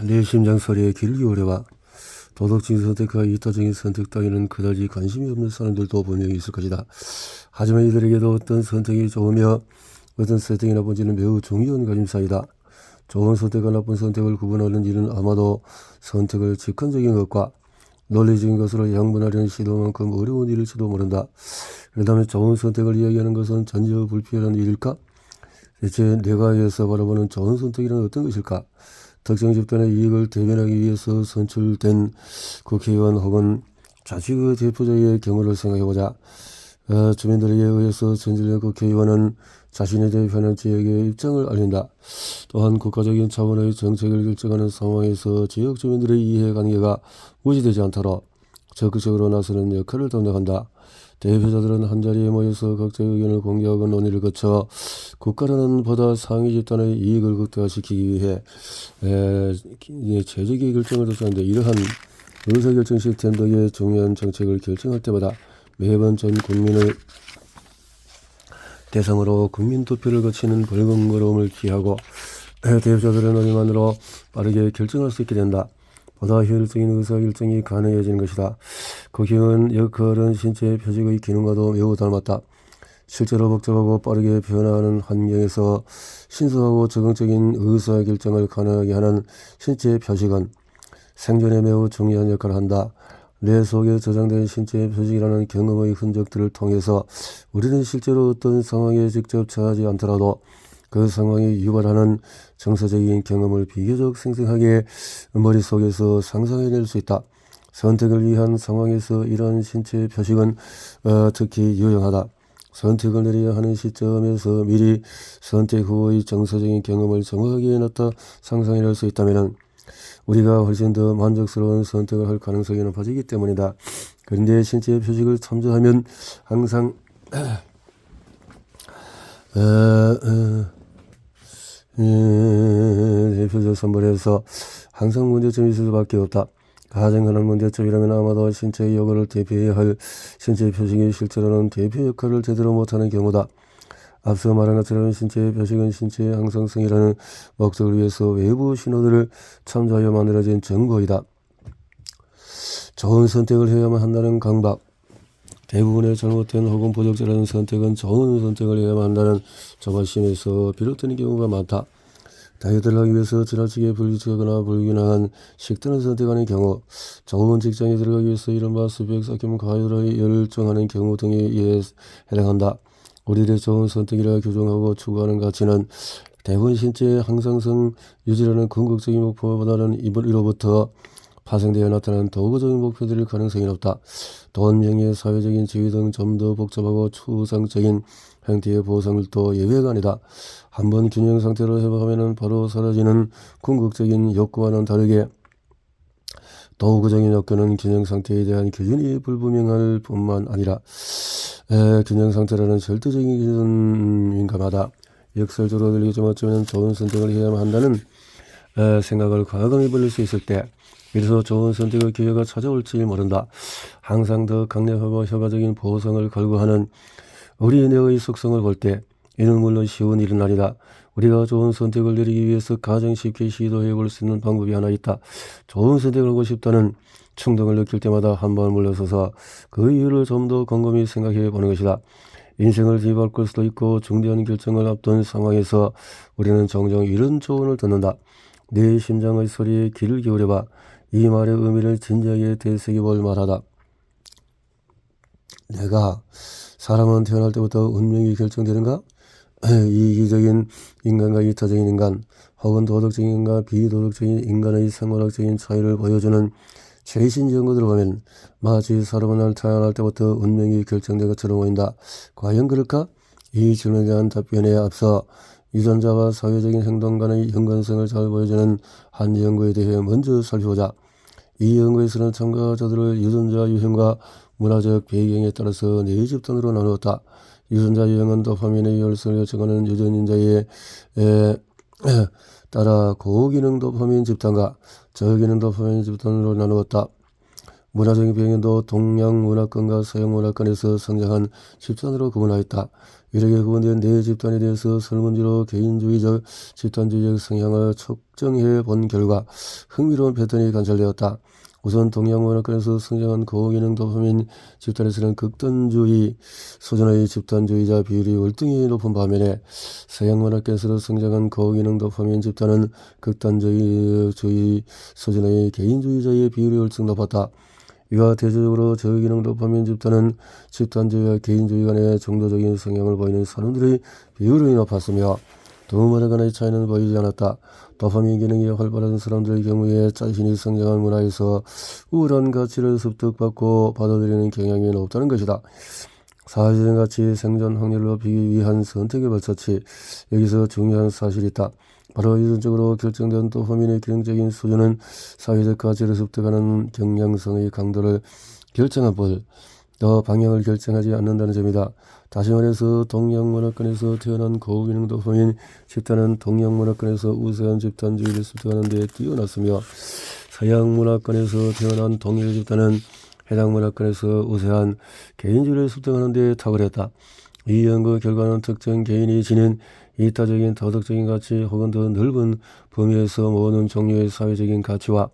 내 심장 소리에 귀를 기울여봐. 도덕적인 선택과 이타적인 선택 따위는 그다지 관심이 없는 사람들도 분명히 있을 것이다. 하지만 이들에게도 어떤 선택이 좋으며 어떤 선택이 나쁜지는 매우 중요한 관심사이다. 좋은 선택과 나쁜 선택을 구분하는 일은 아마도 선택을 직관적인 것과 논리적인 것으로 양분하려는 시도만큼 어려운 일일지도 모른다. 그렇다면 좋은 선택을 이야기하는 것은 전혀 불필요한 일일까? 대체 내가 위해서 바라보는 좋은 선택이란 어떤 것일까? 특정 집단의 이익을 대변하기 위해서 선출된 국회의원 혹은 자치구 대표자의 경우를 생각해보자. 주민들에게 의해서 선출된 국회의원은 자신이 대표하는 지역의 입장을 알린다. 또한 국가적인 차원의 정책을 결정하는 상황에서 지역 주민들의 이해관계가 무시되지 않도록 적극적으로 나서는 역할을 담당한다. 대표자들은 한자리에 모여서 각자의 의견을 공개하고 논의를 거쳐 국가라는 보다 상위 집단의 이익을 극대화시키기 위해 최적의 결정을 도출하는데, 이러한 의사결정 시스템 덕에 중요한 정책을 결정할 때마다 매번 전 국민을 대상으로 국민투표를 거치는 벌금거름을 피하고 대표자들의 논의만으로 빠르게 결정할 수 있게 된다. 보다 효율적인 의사결정이 가능해지는 것이다. 국회의원 역할은 신체의 표식의 기능과도 매우 닮았다. 실제로 복잡하고 빠르게 변화하는 환경에서 신속하고 적응적인 의사결정을 가능하게 하는 신체의 표식은 생존에 매우 중요한 역할을 한다. 뇌 속에 저장된 신체의 표식이라는 경험의 흔적들을 통해서 우리는 실제로 어떤 상황에 직접 처하지 않더라도 그 상황이 유발하는 정서적인 경험을 비교적 생생하게 머릿속에서 상상해낼 수 있다. 선택을 위한 상황에서 이러한 신체의 표식은 특히 유용하다. 선택을 내려야 하는 시점에서 미리 선택 후의 정서적인 경험을 정확하게 나타 상상해낼 수 있다면 우리가 훨씬 더 만족스러운 선택을 할 가능성이 높아지기 때문이다. 그런데 신체의 표식을 참조하면 항상 대표적 선물에서 항상 문제점이 있을 수밖에 없다. 가장 큰 문제점이라면 아마도 신체의 요구를 대표해야 할 신체의 표식이 실제로는 대표 역할을 제대로 못하는 경우다. 앞서 말한 것처럼 신체의 표식은 신체의 항상성이라는 목적을 위해서 외부 신호들을 참조하여 만들어진 정보이다. 좋은 선택을 해야만 한다는 강박, 대부분의 잘못된 혹은 부적절한 선택은 좋은 선택을 해야만 한다는 조바심에서 비롯되는 경우가 많다. 다이어트를 하기 위해서 지나치게 불규칙하거나 불균형한 식단을 선택하는 경우, 좋은 직장에 들어가기 위해서 이른바 스펙 쌓임 과열에 열중하는 경우 등에 해당한다. 우리들의 좋은 선택이라 규정하고 추구하는 가치는 대부분 신체의 항상성 유지라는 궁극적인 목표보다는 이로부터 파생되어 나타나는 도구적인 목표들일 가능성이 높다. 돈, 명예, 사회적인 지위 등 좀 더 복잡하고 추상적인 형태의 보상들도 예외가 아니다. 한번 균형 상태로 회복하면 바로 사라지는 궁극적인 욕구와는 다르게 도구적인 욕구는 균형 상태에 대한 기준이 불분명할 뿐만 아니라 균형 상태라는 절대적인 기준이 민감하다. 역설적으로 들리지만 어쩌면 좋은 선택을 해야만 한다는 생각을 과감히 벌릴 수 있을 때 비로소 좋은 선택의 기회가 찾아올지 모른다. 항상 더 강력하고 효과적인 보상을 갈구하는 우리 뇌의 속성을 볼 때 이는 물론 쉬운 일은 아니다. 우리가 좋은 선택을 내리기 위해서 가장 쉽게 시도해 볼 수 있는 방법이 하나 있다. 좋은 선택을 하고 싶다는 충동을 느낄 때마다 한번 물러서서 그 이유를 좀 더 곰곰이 생각해 보는 것이다. 인생을 뒤바꿀 수도 있고 중대한 결정을 앞둔 상황에서 우리는 종종 이런 조언을 듣는다. 내 심장의 소리에 귀를 기울여봐. 이 말의 의미를 진지하게 되새겨볼 만하다. 내가 사람은 태어날 때부터 운명이 결정되는가? 이기적인 인간과 이타적인 인간, 혹은 도덕적인 인간과 비도덕적인 인간의 생물학적인 차이를 보여주는 최신 연구들을 보면 마치 사람은 태어날 때부터 운명이 결정된 것처럼 보인다. 과연 그럴까? 이 질문에 대한 답변에 앞서 유전자와 사회적인 행동 간의 연관성을 잘 보여주는 한 연구에 대해 먼저 살펴보자. 이 연구에서는 참가자들을 유전자 유형과 문화적 배경에 따라서 네 집단으로 나누었다. 유전자 유형은 도파민의 열성을 요청하는 유전인자에 따라 고기능 도파민 집단과 저기능 도파민 집단으로 나누었다. 문화적인 배경도 동양 문화권과 서양 문화권에서 성장한 집단으로 구분하였다. 이렇게 구분된 네 집단에 대해서 설문지로 개인주의적, 집단주의적 성향을 측정해 본 결과 흥미로운 패턴이 관찰되었다. 우선 동양문화권에서 성장한 고기능 도파민 집단에서는 극단주의 수준의 집단주의자 비율이 월등히 높은 반면에 서양문화권에서 성장한 고기능 도파민 집단은 극단주의 수준의 개인주의자의 비율이 훨씬 높았다. 이와 대조적으로 저기능 도파민 집단은 집단주의와 개인주의 간의 정도적인 성향을 보이는 사람들의 비율이 높았으며 두 문화 간의 차이는 보이지 않았다. 도파민 기능이 활발한 사람들의 경우에 자신이 성장한 문화에서 우울한 가치를 습득받고 받아들이는 경향이 높다는 것이다. 사회적인 가치 생존 확률을 높이기 위한 선택에 걸쳤지. 여기서 중요한 사실이 있다. 바로 유전적으로 결정된 도파민의 기능적인 수준은 사회적 가치를 습득하는 경향성의 강도를 결정한 뿐 더 방향을 결정하지 않는다는 점이다. 다시 말해서 동양문화권에서 태어난 고기능 도파민 집단은 동양문화권에서 우세한 집단주의를 습득하는 데 뛰어났으며 서양문화권에서 태어난 동일 집단은 해당 문화권에서 우세한 개인주의를 습득하는 데 탁월했다. 이 연구 결과는 특정 개인이 지닌 이타적인 도덕적인 가치 혹은 더 넓은 범위에서 모든 종류의 사회적인 가치와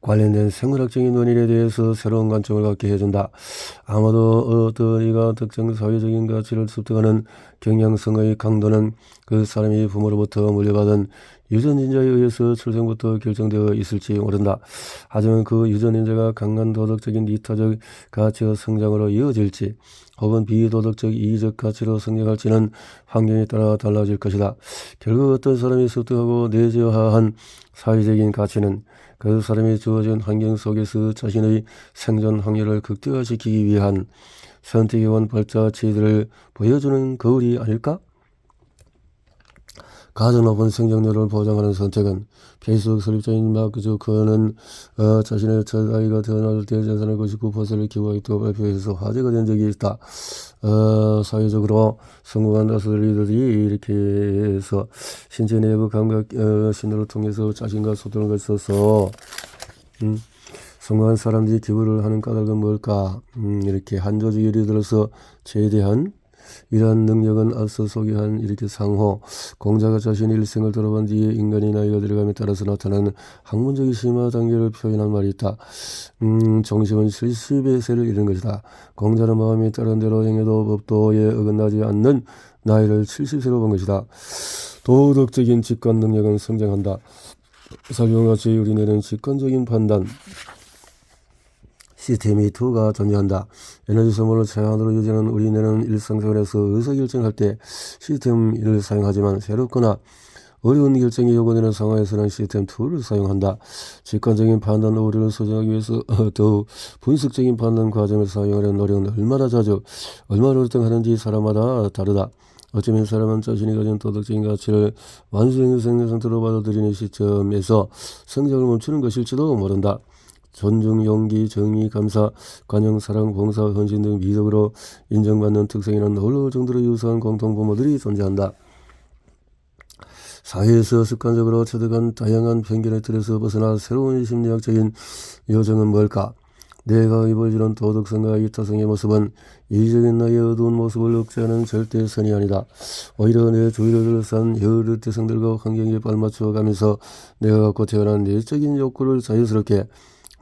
관련된 생물학적인 원인에 대해서 새로운 관점을 갖게 해준다. 아마도 어떤 이가 특정 사회적인 가치를 습득하는 경향성의 강도는 그 사람이 부모로부터 물려받은 유전인자에 의해서 출생부터 결정되어 있을지 모른다. 하지만 그 유전인자가 강한 도덕적인 이타적 가치의 성장으로 이어질지 혹은 비도덕적 이의적 가치로 성장할지는 환경에 따라 달라질 것이다. 결국 어떤 사람이 습득하고 내재화한 사회적인 가치는 그 사람이 주어진 환경 속에서 자신의 생존 확률을 극대화시키기 위한 선택에 온 발자취들을 보여주는 거울이 아닐까? 가장 높은 생존율을 보장하는 선택은 페이스북 설립자인 마크 주커는 자신의 첫 아이가 태어날 때 재산의 99%를 기부하겠다고 발표해서 화제가 된 적이 있다. 사회적으로 성공한 다수들이 이렇게 해서 신체 내부 감각 신호를 통해서 자신과 소통을 거쳐서 성공한 사람들이 기부를 하는 까닭은 뭘까? 이렇게 한조직 예를 들어서 최대한 이러한 능력은 앞서 소개한 이렇게 상호, 공자가 자신의 일생을 돌아본 뒤에 인간이 나이가 들어감에 따라서 나타나는 학문적인 심화 단계를 표현한 말이 있다. 정심은 70의 세를 이룬 것이다. 공자는 마음이 따른 대로 행해도 법도에 어긋나지 않는 나이를 70세로 본 것이다. 도덕적인 직관 능력은 성장한다. 살펴본 같이 우리는 직관적인 판단, 시스템이 두가 존재한다. 에너지 소모를 최한으로 유지하는 우리는 일상생활에서 의사결정할 때 시스템1을 사용하지만 새롭거나 어려운 결정이 요구되는 상황에서는 시스템 2를 사용한다. 직관적인 판단 오류를 소진하기 위해서 더욱 분석적인 판단 과정을 사용하려는 노력은 얼마나 자주, 얼마나 월등하는지 사람마다 다르다. 어쩌면 사람은 자신이 가진 도덕적인 가치를 완전히 생긴 상태로 받아들이는 시점에서 성장을 멈추는 것일지도 모른다. 존중, 용기, 정의, 감사, 관용, 사랑, 봉사, 헌신 등 미덕으로 인정받는 특성이란 놀라울 정도로 유사한 공통부모들이 존재한다. 사회에서 습관적으로 체득한 다양한 편견의 틀에서 벗어나 새로운 심리학적인 요정은 뭘까? 내가 보여주는 도덕성과 이타성의 모습은 이기적인 나의 어두운 모습을 억제하는 절대 선이 아니다. 오히려 내 주위를 둘러싼 여러 대상들과 환경에 발맞추어 가면서 내가 갖고 태어난 내적인 욕구를 자연스럽게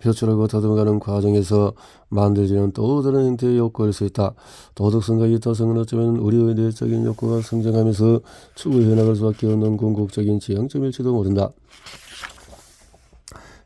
표출하고 다듬어가는 과정에서 만들어지는 또 다른 형태의 욕구일 수 있다. 도덕성과 이타성은 어쩌면 우리의 내적인 욕구가 성장하면서 추구해 나갈 수밖에 없는 궁극적인 지향점일지도 모른다.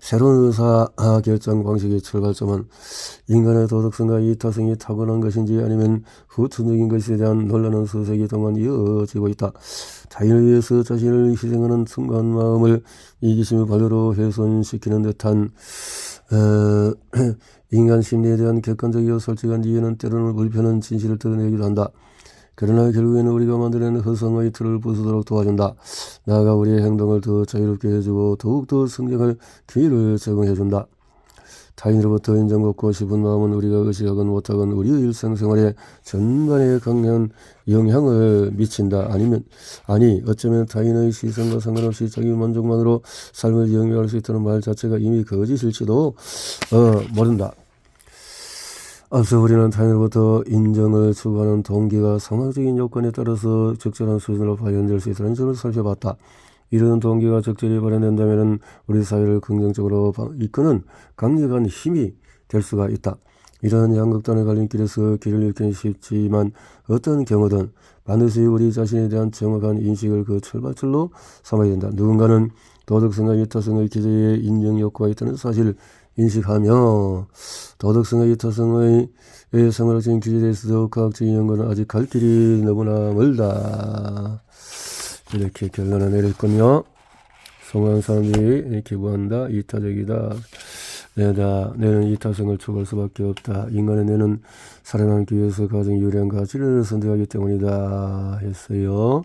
새로운 의사결정 방식의 출발점은 인간의 도덕성과 이타성이 타고난 것인지 아니면 후천적인 것에 대한 논란은 수세기 동안 이어지고 있다. 자신을 위해서 자신을 희생하는 순간 마음을 이기심의 발로로 훼손시키는 듯한 인간 심리에 대한 객관적이고 솔직한 이해는 때로는 불편한 진실을 드러내기도 한다. 그러나 결국에는 우리가 만들어낸 허성의 틀을 부수도록 도와준다. 나아가 우리의 행동을 더 자유롭게 해주고 더욱더 성장할 기회를 제공해준다. 타인으로부터 인정받고 싶은 마음은 우리가 의식하건 못하건 우리의 일상생활에 전반에 강한 영향을 미친다. 어쩌면 타인의 시선과 상관없이 자기 만족만으로 삶을 영위할 수 있다는 말 자체가 이미 거짓일지도 모른다. 앞서 우리는 타인으로부터 인정을 추구하는 동기가 상황적인 요건에 따라서 적절한 수준으로 발현될 수 있다는 점을 살펴봤다. 이런 동기가 적절히 발현된다면 우리 사회를 긍정적으로 이끄는 강력한 힘이 될 수가 있다. 이런 양극단의 갈림길에서 길을 잃기는 쉽지만 어떤 경우든 반드시 우리 자신에 대한 정확한 인식을 그 출발점으로 삼아야 된다. 누군가는 도덕성과 이타성의 기저에 인정 욕구가 있다는 사실을 인식하며 도덕성과 이타성의 생활학적인 기저에 대해서도 과학적인 연구는 아직 갈 길이 너무나 멀다. 이렇게 결론을 내렸군요. 성공한 사람들이 기부한다. 이타적이다. 내는 이타성을 추구할 수밖에 없다. 인간의 뇌는 살아남기 위해서 가장 유리한 가치를 선택하기 때문이다. 했어요.